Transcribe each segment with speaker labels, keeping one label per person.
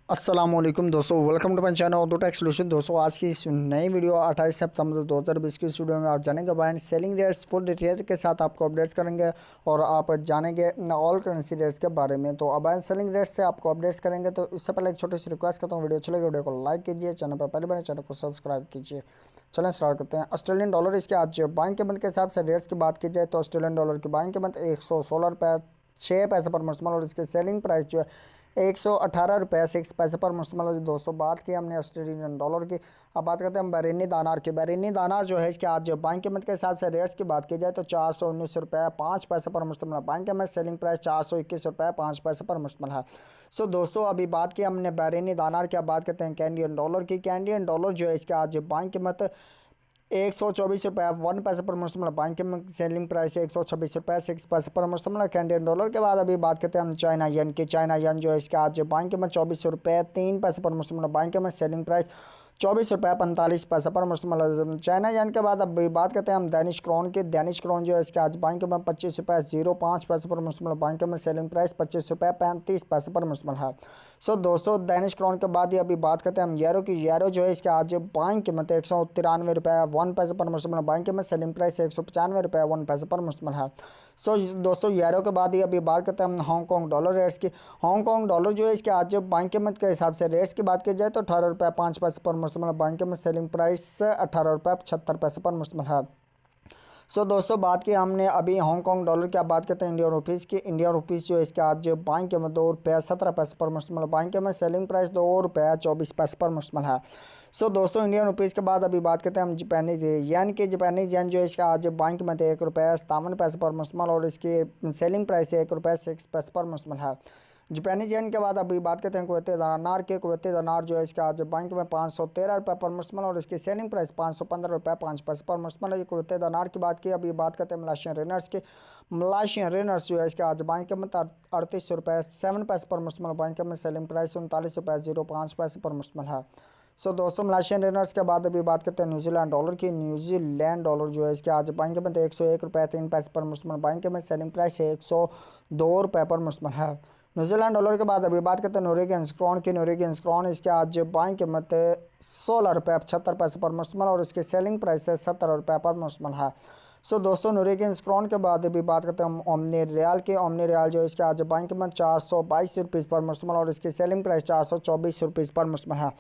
Speaker 1: अस्सलामुअलैकुम दोस्तों, welcome to my channel auto tech solution. दोस्तों आज की इस नई वीडियो 28 सितंबर 2020 की इस वीडियो में आप जानेंगे bind selling rates full detail के साथ आपको अपडेट्स करेंगे और आप जानेंगे ऑल करेंसी रेट्स के बारे में। तो अब सेलिंग रेट्स से आपको अपडेट्स करेंगे। तो इससे पहले एक छोटी सी रिक्वेस्ट करता हूँ, वीडियो अच्छी लगे वीडियो को लाइक कीजिए, चैनल पर पहले बने चैनल को सब्सक्राइब कीजिए। चलें स्टार्ट करते हैं। ऑस्ट्रेलियन डॉलर इसके आज बाइंग के मंथ के हिसाब से रेट्स की बात की जाए तो ऑस्ट्रेलियन डॉलर की बाइंग के मंथ 116 रुपये 6 पैसे पर मुश्तमल और इसके सेलिंग प्राइस जो है 118 रुपये 6 पैसे पर मुश्तमल है। दोस्तों बात की हमने ऑस्ट्रेलियन डॉलर की। अब बात करते हैं हम बहरीनी दानार की। बहरीनी दानार जो है इसके आज बाइंग के मंथ के हिसाब से रेट्स की बात की जाए तो 419 रुपये 5 पैसे पर मुश्तमल है। बाइंग के मंथ सेलिंग प्राइस 421 रुपये 5 पैसे पर मुश्तमल है। सो दोस्तों अभी बात की हमने बहरीनी दानार की। अब बात करते हैं कैनेडियन डॉलर की। कैनेडियन डॉलर जो है इसके आज बाइंग के मंथ 124 रुपये 1 पैसे पर मुश्तमल। बाइंग के सेलिंग प्राइस 126 रुपये 6 पैसे पर मुश्तमल कैनेडियन डॉलर के बाद अभी बात करते हैं हम चाइना यन की। चाइना यन जो है इसके आज बाइंग के 24 रुपये 3 पैसे पर मुश्तमल। बाइंग के सेलिंग प्राइस 24 रुपये 45 पैसे पर मुश्तमल चाइना यन के बाद अब बात करते हैं हम दैनिश क्रोन की। दैनिश क्रोन जो है इसके आज बाइंग के 25 रुपये 05 पैसे पर मुश्तमल। बाइंग के सेलिंग प्राइस 25 रुपये 35 पैसे पर मुश्तमल है। सो दोस्तों दैनिश क्रोन के बाद ही अभी बात करते हैं हम यूरो की। यूरो जो है इसके आज बाइंग के 193 रुपये 1 पैसे पर मुश्तमल। बाइंग के सेलिंग प्राइस 195 रुपये 1 पैसे पर मुश्तमल है। सो दोस्तों यूरो के बाद ही अभी बात करते हैं हम हांगकॉन्ग डॉलर रेट्स की। हांगकॉन्ग डॉलर जो है इसके आज बाइंग के मंथ के हिसाब से रेट्स की बात की जाए तो 18 रुपये 5 पैसे पर मुश्तमल। बाइंग के सेलिंग प्राइस 18 रुपये 76 पैसे पर मुश्तमल है। सो दोस्तों बात की हमने अभी हांगकॉन्ग डॉलर की। अब बात करते हैं इंडियन रुपीज़ की। इंडियन रुपीज़ जो है इसके आज बाइंग के 2 रुपये 17 पैसे पर मुश्तमल। बाइंग के सेलिंग प्राइस 2 रुपये 24 पैसे पर मुश्तमल है। सो दोस्तों इंडियन रुपीज़ के बाद अभी बात करते हैं हम जापानीज़ येन की। जापानीज़ येन जो है इसका आज बाइंग के 1 रुपये 57 पैसे पर मुश्तमल और इसकी सेलिंग प्राइस 1 रुपये 6 पैसे पर मुश्तमल है। जापानीज येन के बाद अभी बात करते हैं कुवैती दिनार के। कुवैती दिनार जो है इसका आज बैंक में 513 रुपये पर मुश्तमल और इसकी सेलिंग प्राइस 515 रुपये 5 पैसे पर मुश्तमल है। ये कुवैती दिनार की बात की। अभी बात करते हैं मलेशियन रिनर्स की। मलेशियन रिनर्स जो है इसके आज बैंक में 38 रुपये 7 पैसे पर मुश्तमल। बैंक में सेलिंग प्राइस 39 रुपये 05 पैसे पर मुश्तमल है। सो दोस्तों मलेशियन रिनर्स के बाद अभी बात करते हैं न्यूजीलैंड डॉलर की। न्यूजीलैंड डॉलर जो है इसके आज बैंक में 101 रुपये 3 पैसे पर मुश्तमल। बैंक में सेलिंग प्राइस 102 रुपये पर मुश्तमल है। न्यूजीलैंड डॉलर के बाद अभी बात करते हैं नॉर्वेजियन क्रोन की। नॉर्वेजियन क्रोन इसके आज बाइंग के 16 रुपये 75 पैसे पर मुश्तमल और इसकी सेलिंग प्राइस 17 रुपये पर मुश्तमल है। सो दोस्तों नॉर्वेजियन क्रोन के बाद अभी बात करते हैं हम ओमनी रियाल की। ओमनी रियाल जो इसके आज बाइंग के 422 रुपीज़ पर मुश्तमल और इसकी सेलिंग प्राइस 424 रुपीज़ पर मुश्तमल है।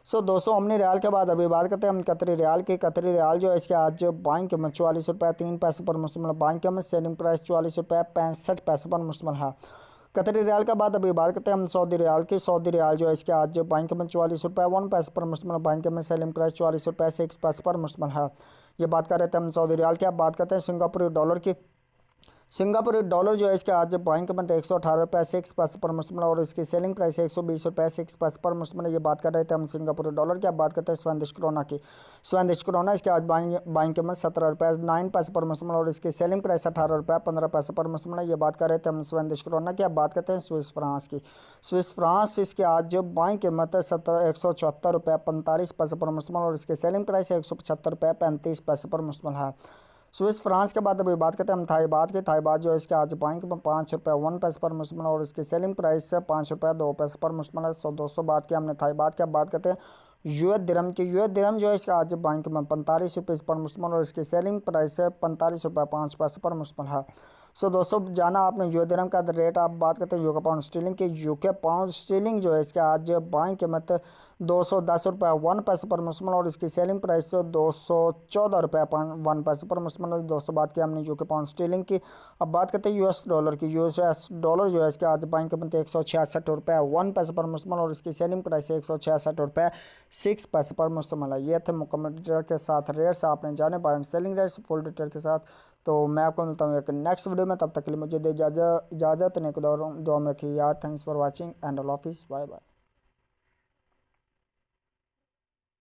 Speaker 1: सो दोस्तों ओमनी रियाल के बाद अभी बात करते हैं हम कतरी रियाल की। कतरी रियाल जो है इसके आज बाइंग के 44 रुपये 3 पैसे पर मुश्तमल। बाइंग के सेलिंग प्राइस 44 रुपये 65 पैसे पर मुश्तमल है। कतरी रियाल का बाद अभी बात करते हैं हम सऊदी रियाल की। सऊदी रियाल जो है इसके आज बैंक में 44 रुपये 1 पैसे पर मुश्तमल। बैंक में सेलिंग प्राइस 44 रुपये 6 पैसे पर मुश्तमल है। ये बात कर रहे थे हम सऊदी रियाल की। अब बात करते हैं सिंगापुरी डॉलर की। सिंगापुरी डॉलर जो है इसके आज बैंक में 118 रुपये 6 पैसे पर मुश्तमल और इसकी सेलिंग प्राइस 120 रुपये 6 पैसे पर मुश्तमल है। ये बात कर रहे थे हम सिंगापुरी डॉलर की। अब बात करते हैं स्वेदिश क्रोना की। स्वेदिश क्रोना इसके आज बैंक में 17 रुपये 9 पैसे पर मुश्तमल और इसकी सेलिंग प्राइस 18 रुपये 15 पैसे पर मुश्तमल है। ये बात कर रहे थे हम स्वेदिश क्रोना की। अब बात करते हैं स्विस फ्रांस की। स्विस फ्रांस इसके आज बैंक के 174 रुपये 45 पैसे पर मुश्तमल और इसकी सेलिंग प्राइस 175 रुपये 35 पैसे पर मुश्तमल है। स्विस फ्रांस के बाद अभी बात करते हैं हम थाई बात की। थाई बात जो है इसके आज बैंक में 5 रुपये 1 पैसे पर मुश्तमल और इसकी सेलिंग प्राइस से 5 रुपये 2 पैसे पर मुश्तमल है। सो दोस्तों बात की हमने थाई बात की। अब बात करते हैं यूएस दिरहम की। यूएस दिरहम जो है इसका आज बैंक में 45 रुपीज़ पर मुश्तमल और इसकी सेलिंग प्राइस से 45 रुपये 5 पैसे पर मुश्तमल है। सो दोस्तों जाना आपने यूएस दिरहम का रेट। आप बात करते हैं यूके पाउंड स्टीलिंग की। यूके पाउंड स्टीलिंग जो है इसके आज बैंक में 210 रुपये 1 पैसे पर मुश्तमल और इसकी सेलिंग प्राइस 214 रुपये 1 पैसे पर मुश्तमल है। दोस्तों बात की हमने यूके पाउंड स्टीलिंग की। अब बात करते हैं यूएस डॉलर की। यूएस डॉलर जो है इसके आज बैंक में 166 रुपये 1 पैसे पर मुश्तमल और इसकी सेलिंग प्राइस 166 रुपये 6 पैसे पर मुश्तमल है। ये थे मुकम्मल डिटेल के साथ रेट्स आपने जाने buy and selling rates full detail के साथ। तो मैं आपको मिलता हूँ एक नेक्स्ट वीडियो में। तब तक के लिए मुझे दे इजाज़त। नहीं दुआ में रखिए याद। थैंक्स फॉर वॉचिंग एंड अल्लाह हाफिज़। Bye bye.